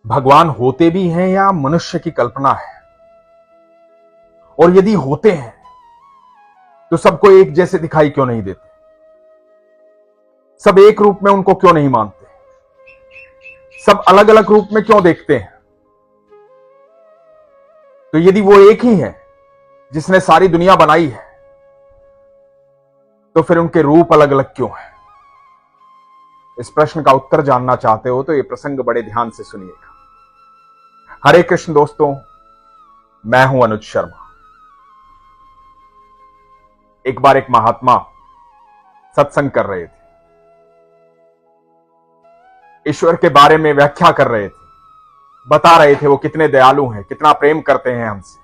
भगवान होते भी हैं या मनुष्य की कल्पना है? और यदि होते हैं तो सबको एक जैसे दिखाई क्यों नहीं देते? सब एक रूप में उनको क्यों नहीं मानते? सब अलग अलग रूप में क्यों देखते हैं? तो यदि वो एक ही है जिसने सारी दुनिया बनाई है, तो फिर उनके रूप अलग अलग क्यों हैं? इस प्रश्न का उत्तर जानना चाहते हो तो यह प्रसंग बड़े ध्यान से सुनिएगा। हरे कृष्ण दोस्तों, मैं हूं अनुज शर्मा। एक बार एक महात्मा सत्संग कर रहे थे, ईश्वर के बारे में व्याख्या कर रहे थे, बता रहे थे वो कितने दयालु हैं, कितना प्रेम करते हैं हमसे,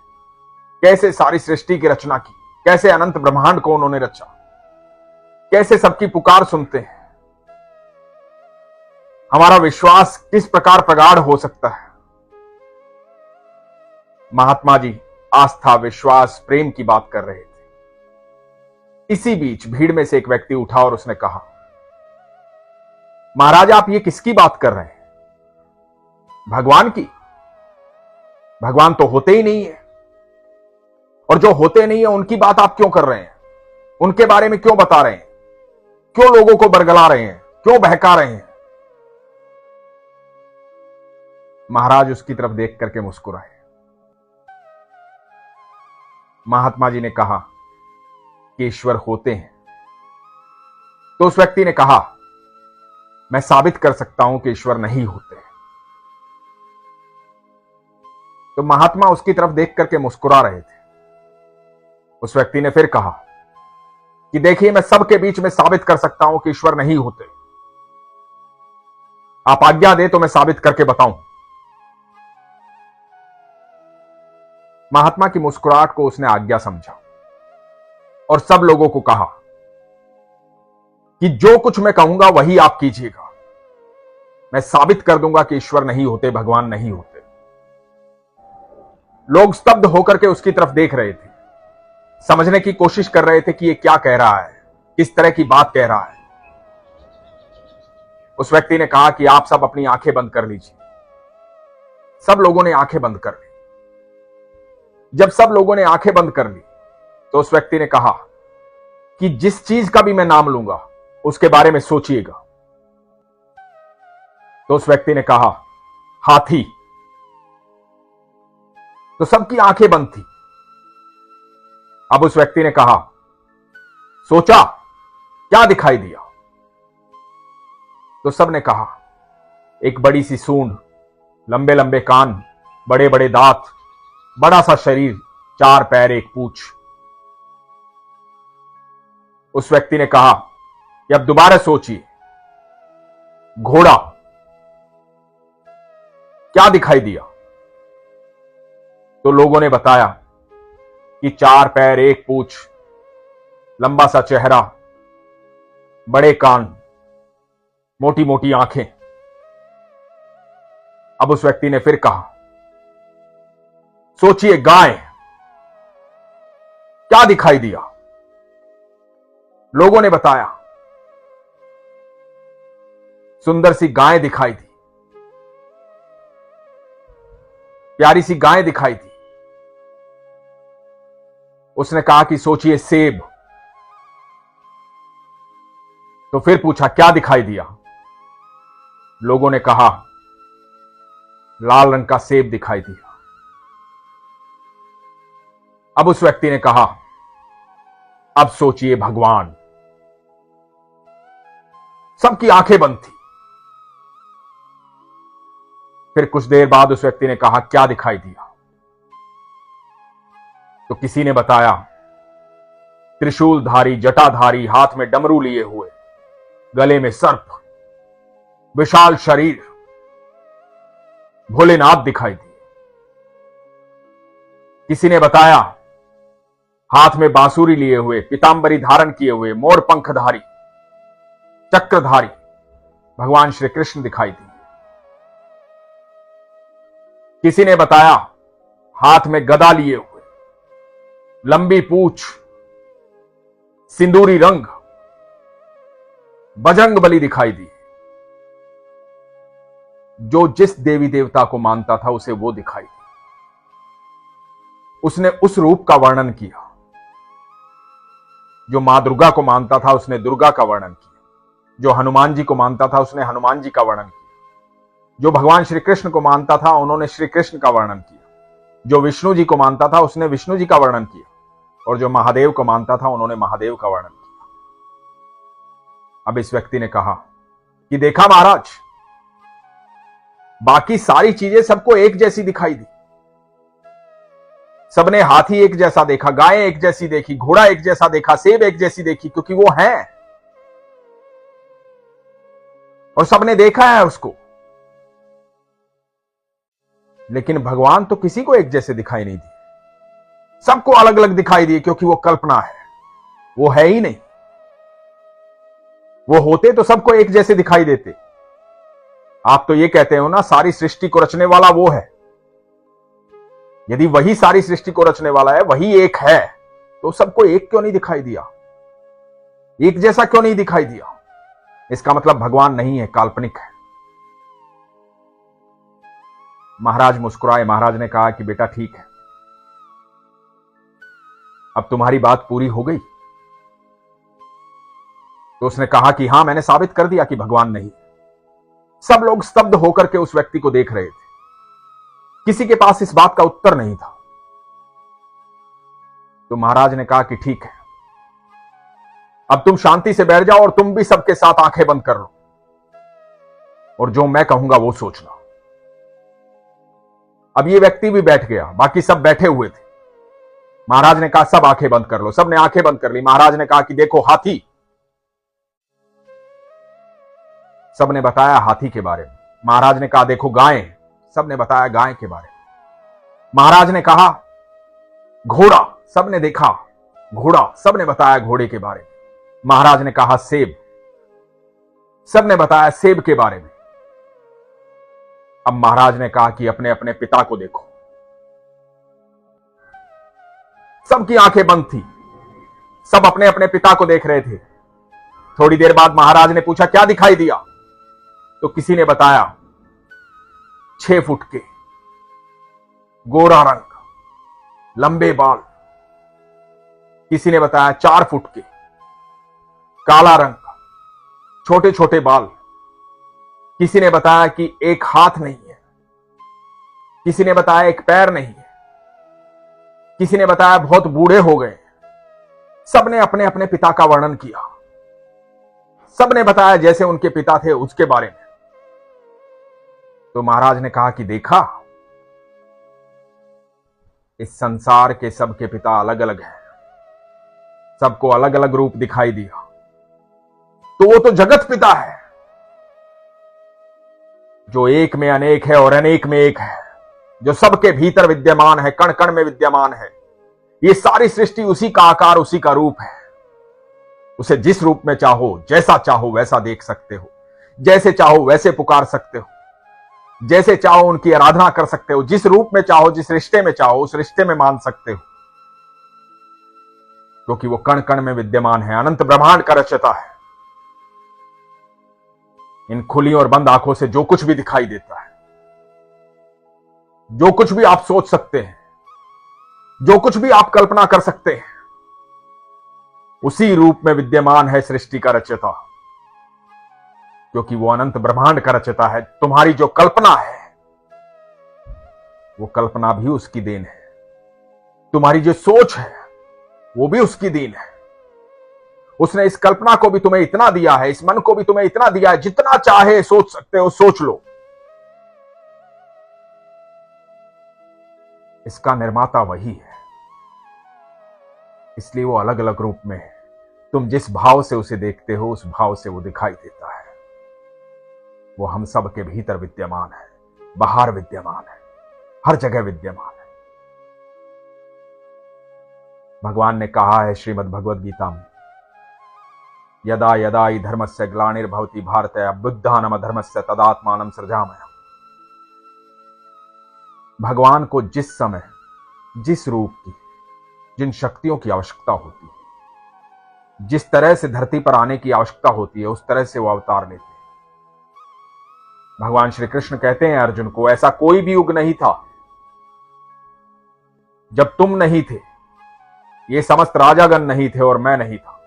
कैसे सारी सृष्टि की रचना की, कैसे अनंत ब्रह्मांड को उन्होंने रचा, कैसे सबकी पुकार सुनते हैं। हमारा विश्वास किस प्रकार प्रगाढ़ हो सकता है। महात्मा जी आस्था, विश्वास, प्रेम की बात कर रहे थे। इसी बीच भीड़ में से एक व्यक्ति उठा और उसने कहा, महाराज आप ये किसकी बात कर रहे हैं? भगवान की? भगवान तो होते ही नहीं है, और जो होते नहीं है उनकी बात आप क्यों कर रहे हैं? उनके बारे में क्यों बता रहे हैं? क्यों लोगों को बरगला रहे हैं? क्यों बहका रहे हैं? महाराज उसकी तरफ देख करके मुस्कुराए। महात्मा जी ने कहा कि ईश्वर होते हैं। तो उस व्यक्ति ने कहा, मैं साबित कर सकता हूं कि ईश्वर नहीं होते। तो महात्मा उसकी तरफ देख करके मुस्कुरा रहे थे। उस व्यक्ति ने फिर कहा कि देखिए, मैं सबके बीच में साबित कर सकता हूं कि ईश्वर नहीं होते। आप आज्ञा दे तो मैं साबित करके बताऊं। महात्मा की मुस्कुराहट को उसने आज्ञा समझा और सब लोगों को कहा कि जो कुछ मैं कहूंगा वही आप कीजिएगा। मैं साबित कर दूंगा कि ईश्वर नहीं होते, भगवान नहीं होते। लोग स्तब्ध होकर के उसकी तरफ देख रहे थे, समझने की कोशिश कर रहे थे कि ये क्या कह रहा है, किस तरह की बात कह रहा है। उस व्यक्ति ने कहा कि आप सब अपनी आंखें बंद कर लीजिए। सब लोगों ने आंखें बंद कर ली। जब सब लोगों ने आंखें बंद कर ली तो उस व्यक्ति ने कहा कि जिस चीज का भी मैं नाम लूंगा उसके बारे में सोचिएगा। तो उस व्यक्ति ने कहा, हाथी। तो सबकी आंखें बंद थी। अब उस व्यक्ति ने कहा, सोचा, क्या दिखाई दिया? तो सबने कहा, एक बड़ी सी सूंड, लंबे लंबे कान, बड़े बड़े दांत, बड़ा सा शरीर, 4 पैर 1 पूंछ। उस व्यक्ति ने कहा कि अब दोबारा सोचिए, घोड़ा। क्या दिखाई दिया? तो लोगों ने बताया कि 4 पैर 1 पूंछ, लंबा सा चेहरा, बड़े कान, मोटी मोटी आंखें। अब उस व्यक्ति ने फिर कहा, सोचिए, गाय। क्या दिखाई दिया? लोगों ने बताया, सुंदर सी गाय दिखाई दी, प्यारी सी गाय दिखाई दी। उसने कहा कि सोचिए, सेब। तो फिर पूछा, क्या दिखाई दिया? लोगों ने कहा, लाल रंग का सेब दिखाई दिया। अब उस व्यक्ति ने कहा, अब सोचिए, भगवान। सबकी आंखें बंद थी। फिर कुछ देर बाद उस व्यक्ति ने कहा, क्या दिखाई दिया? तो किसी ने बताया, त्रिशूलधारी, जटाधारी, हाथ में डमरू लिए हुए, गले में सर्प, विशाल शरीर, भोलेनाथ दिखाई दिए। किसी ने बताया, हाथ में बांसुरी लिए हुए, पीतांबरी धारण किए हुए, मोर पंखधारी, चक्रधारी भगवान श्री कृष्ण दिखाई दिए। किसी ने बताया, हाथ में गदा लिए हुए, लंबी पूंछ, सिंदूरी रंग, बजरंग बली दिखाई दी। जो जिस देवी देवता को मानता था उसे वो दिखाई दी। उसने उस रूप का वर्णन किया। जो मां दुर्गा को मानता था उसने दुर्गा का वर्णन किया। जो हनुमान जी को मानता था उसने हनुमान जी का वर्णन किया। जो भगवान श्री कृष्ण को मानता था उन्होंने श्री कृष्ण का वर्णन किया। जो विष्णु जी को मानता था उसने विष्णु जी का वर्णन किया। और जो महादेव को मानता था उन्होंने महादेव का वर्णन किया। अब इस व्यक्ति ने कहा कि देखा महाराज, बाकी सारी चीजें सबको एक जैसी दिखाई दी। सबने हाथी एक जैसा देखा, गाय एक जैसी देखी, घोड़ा एक जैसा देखा, सेब एक जैसी देखी, क्योंकि वो है और सबने देखा है उसको। लेकिन भगवान तो किसी को एक जैसे दिखाई नहीं दिए, सबको अलग अलग दिखाई दिए, क्योंकि वो कल्पना है, वो है ही नहीं। वो होते तो सबको एक जैसे दिखाई देते। आप तो ये कहते हो ना, सारी सृष्टि को रचने वाला वो है। यदि वही सारी सृष्टि को रचने वाला है, वही एक है, तो सबको एक क्यों नहीं दिखाई दिया? एक जैसा क्यों नहीं दिखाई दिया? इसका मतलब भगवान नहीं है, काल्पनिक है। महाराज मुस्कुराए। महाराज ने कहा कि बेटा ठीक है, अब तुम्हारी बात पूरी हो गई। तो उसने कहा कि हां, मैंने साबित कर दिया कि भगवान नहीं। सब लोग स्तब्ध होकर के उस व्यक्ति को देख रहे थे। किसी के पास इस बात का उत्तर नहीं था। तो महाराज ने कहा कि ठीक है, अब तुम शांति से बैठ जाओ और तुम भी सबके साथ आंखें बंद कर लो और जो मैं कहूंगा वो सोचना। अब ये व्यक्ति भी बैठ गया, बाकी सब बैठे हुए थे। महाराज ने कहा सब आंखें बंद कर लो। सबने आंखें बंद कर ली। महाराज ने कहा कि देखो हाथी। सबने बताया हाथी के बारे में। महाराज ने कहा देखो गाय। सबने बताया गाय के बारे में। महाराज ने कहा घोड़ा। सबने देखा घोड़ा। सबने बताया घोड़े के बारे में। महाराज ने कहा सेब। सबने बताया सेब के बारे में। अब महाराज ने कहा कि अपने अपने पिता को देखो। सबकी आंखें बंद थी, सब अपने अपने पिता को देख रहे थे। थोड़ी देर बाद महाराज ने पूछा क्या दिखाई दिया? तो किसी ने बताया 6 फुट के, गोरा रंग, लंबे बाल। किसी ने बताया 4 फुट के, काला रंग, छोटे छोटे बाल। किसी ने बताया कि एक हाथ नहीं है। किसी ने बताया एक पैर नहीं है। किसी ने बताया बहुत बूढ़े हो गए। सबने अपने अपने पिता का वर्णन किया। सबने बताया जैसे उनके पिता थे उसके बारे में। तो महाराज ने कहा कि देखा, इस संसार के सबके पिता अलग अलग हैं, सबको अलग अलग रूप दिखाई दिया, तो वो तो जगत पिता है जो एक में अनेक है और अनेक में एक है, जो सबके भीतर विद्यमान है, कण कण में विद्यमान है। ये सारी सृष्टि उसी का आकार, उसी का रूप है। उसे जिस रूप में चाहो, जैसा चाहो वैसा देख सकते हो, जैसे चाहो वैसे पुकार सकते हो, जैसे चाहो उनकी आराधना कर सकते हो, जिस रूप में चाहो, जिस रिश्ते में चाहो उस रिश्ते में मान सकते हो, क्योंकि वो कण कण में विद्यमान है, अनंत ब्रह्मांड का रचयिता है। इन खुली और बंद आंखों से जो कुछ भी दिखाई देता है, जो कुछ भी आप सोच सकते हैं, जो कुछ भी आप कल्पना कर सकते हैं, उसी रूप में विद्यमान है सृष्टि का रचयिता, क्योंकि वो अनंत ब्रह्मांड का रचयिता है। तुम्हारी जो कल्पना है वो कल्पना भी उसकी देन है। तुम्हारी जो सोच है वो भी उसकी देन है। उसने इस कल्पना को भी तुम्हें इतना दिया है, इस मन को भी तुम्हें इतना दिया है, जितना चाहे सोच सकते हो, सोच लो। इसका निर्माता वही है, इसलिए वो अलग अलग रूप में है। तुम जिस भाव से उसे देखते हो उस भाव से वो दिखाई देता है। वो हम सब के भीतर विद्यमान है, बाहर विद्यमान है, हर जगह विद्यमान है। भगवान ने कहा है श्रीमद् भगवद गीता में, यदा यदा हि धर्मस्य ग्लानिर्भवति भारत अभ्युत्थानम् अधर्मस्य तदात्मानं सृजाम्यहम्। भगवान को जिस समय, जिस रूप की, जिन शक्तियों की आवश्यकता होती है, जिस तरह से धरती पर आने की आवश्यकता होती है, उस तरह से वो अवतार लेते हैं। भगवान श्री कृष्ण कहते हैं अर्जुन को, ऐसा कोई भी युग नहीं था जब तुम नहीं थे, ये समस्त राजागण नहीं थे और मैं नहीं था,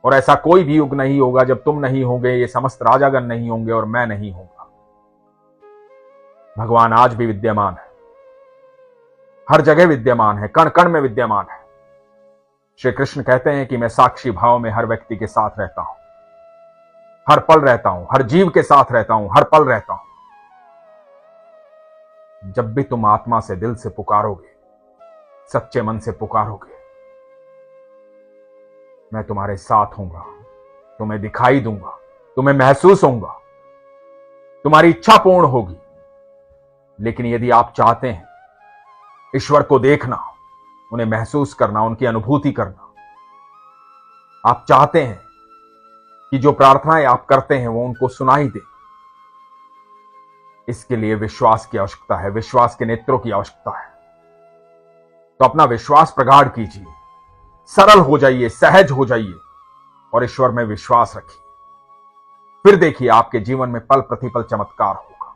और ऐसा कोई भी युग नहीं होगा जब तुम नहीं होगे, ये समस्त राजागण नहीं होंगे और मैं नहीं होगा। भगवान आज भी विद्यमान है, हर जगह विद्यमान है, कण कण में विद्यमान है। श्री कृष्ण कहते हैं कि मैं साक्षी भाव में हर व्यक्ति के साथ रहता हूं, हर पल रहता हूं, हर जीव के साथ रहता हूं, हर पल रहता हूं। जब भी तुम आत्मा से, दिल से पुकारोगे, सच्चे मन से पुकारोगे, मैं तुम्हारे साथ हूंगा, तुम्हें दिखाई दूंगा, तुम्हें महसूस होऊंगा, तुम्हारी इच्छा पूर्ण होगी। लेकिन यदि आप चाहते हैं ईश्वर को देखना, उन्हें महसूस करना, उनकी अनुभूति करना, आप चाहते हैं कि जो प्रार्थनाएं आप करते हैं वो उनको सुनाई दे, इसके लिए विश्वास की आवश्यकता है, विश्वास के नेत्रों की आवश्यकता है। तो अपना विश्वास प्रगाढ़ कीजिए, सरल हो जाइए, सहज हो जाइए और ईश्वर में विश्वास रखिए। फिर देखिए आपके जीवन में पल प्रतिपल चमत्कार होगा।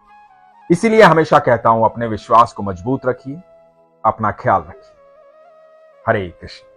इसीलिए हमेशा कहता हूं, अपने विश्वास को मजबूत रखिए, अपना ख्याल रखिए। हरे कृष्ण।